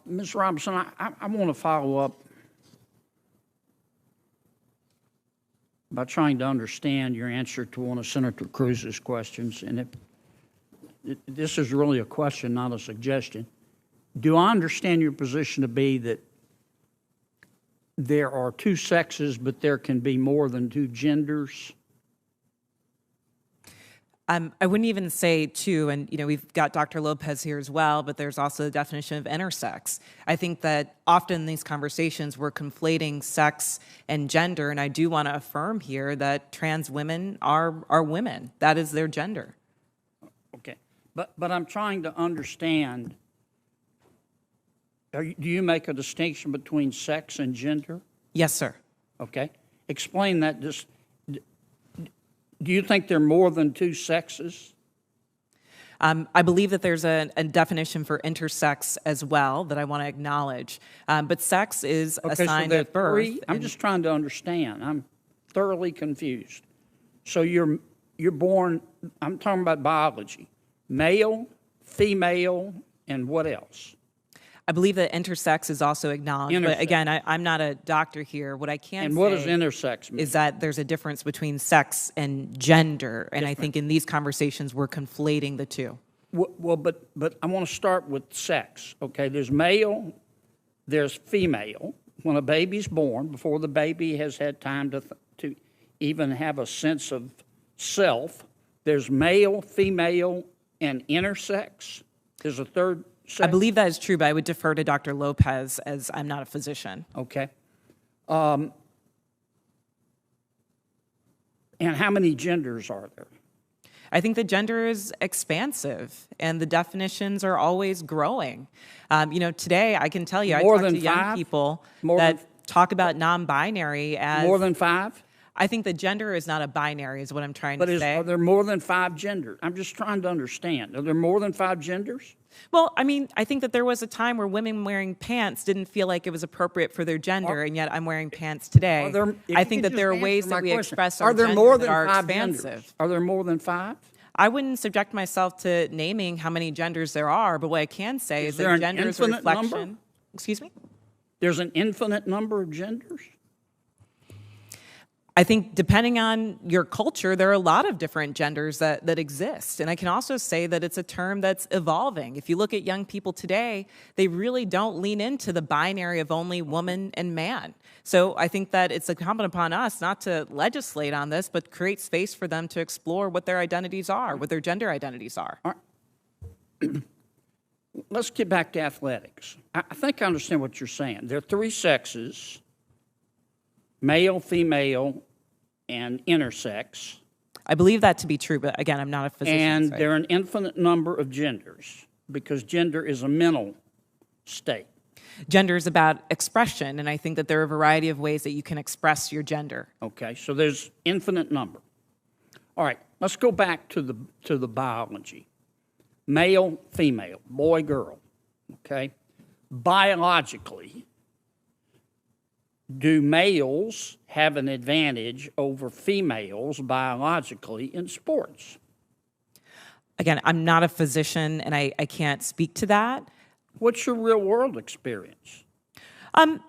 Ms. Robinson, I want to follow up by trying to understand your answer to one of Senator Cruz's questions. And this is really a question, not a suggestion. Do I understand your position to be that there are two sexes, but there can be more than two genders? I wouldn't even say two, and we've got Dr. Lopez here as well, but there's also the definition of intersex. I think that often in these conversations we're conflating sex and gender, and I do want to affirm here that trans women are women. That is their gender. Okay, but I'm trying to understand. Do you make a distinction between sex and gender? Yes, sir. Okay, explain that. Do you think there are more than two sexes? I believe that there's a definition for intersex as well that I want to acknowledge. But sex is assigned at birth. I'm just trying to understand. I'm thoroughly confused. So you're born, I'm talking about biology, male, female, and what else? I believe that intersex is also acknowledged, but again, I'm not a doctor here. What I can and say what does intersex mean? Is that there's a difference between sex and gender, and I think in these conversations we're conflating the two. Well, but I want to start with sex. Okay, there's male, there's female. When a baby's born, before the baby has had time to even have a sense of self, there's male, female, and intersex. There's a third sex? I believe that is true, but I would defer to Dr. Lopez as I'm not a physician. Okay. And how many genders are there? I think the gender is expansive, and the definitions are always growing. Today I can tell you, I talk to young people that talk about non-binary as... More than five? I think the gender is not a binary, is what I'm trying to say. Are there more than five genders? I'm just trying to understand. Are there more than five genders? Well, I think that there was a time where women wearing pants didn't feel like it was appropriate for their gender, and yet I'm wearing pants today. I think that there are ways that we express our gender that are expansive. Are there more than five? I wouldn't subject myself to naming how many genders there are, but what I can say is that gender is a reflection. Number? Excuse me? There's an infinite number of genders? I think depending on your culture, there are a lot of different genders that exist. And I can also say that it's a term that's evolving. If you look at young people today, they really don't lean into the binary of only woman and man. So I think that it's incumbent upon us not to legislate on this, but create space for them to explore what their identities are, what their gender identities are. Let's get back to athletics. I think I understand what you're saying. There are three sexes: male, female, and intersex. I believe that to be true, but again, I'm not a physician. And there are an infinite number of genders, because gender is a mental state. Gender is about expression, and I think that there are a variety of ways that you can express your gender. Okay, so there's infinite number. All right, let's go back to the biology. Male, female, boy, girl, okay? Biologically, do males have an advantage over females biologically in sports? Again, I'm not a physician, and I can't speak to that. What's your real-world experience?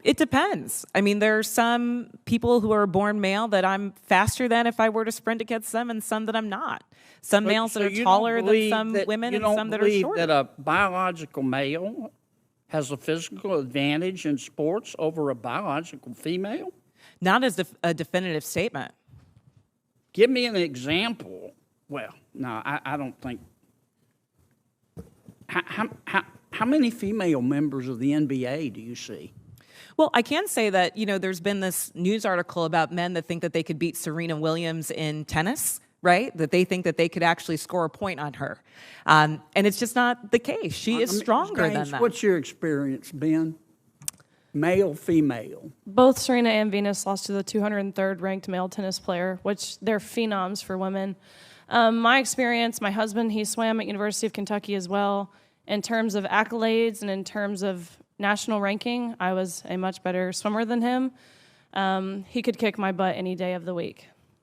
It depends. There are some people who are born male that I'm faster than if I were to sprint against them, and some that I'm not. Some males that are taller than some women, and some that are shorter. You don't believe that a biological male has a physical advantage in sports over a biological female? Not as a definitive statement. Give me an example. Well, no, I don't think. How many female members of the NBA do you see? Well, I can say that, there's been this news article about men that think that they could beat Serena Williams in tennis, right? That they think that they could actually score a point on her. And it's just not the case. She is stronger than that. What's your experience, Ben? Male, female? Both Serena and Venus lost to the 203rd ranked male tennis player, which they're phenoms for women. My experience, my husband, he swam at University of Kentucky as well. In terms of accolades and in terms of national ranking, I was a much better swimmer than him. He could kick my butt any day of the week.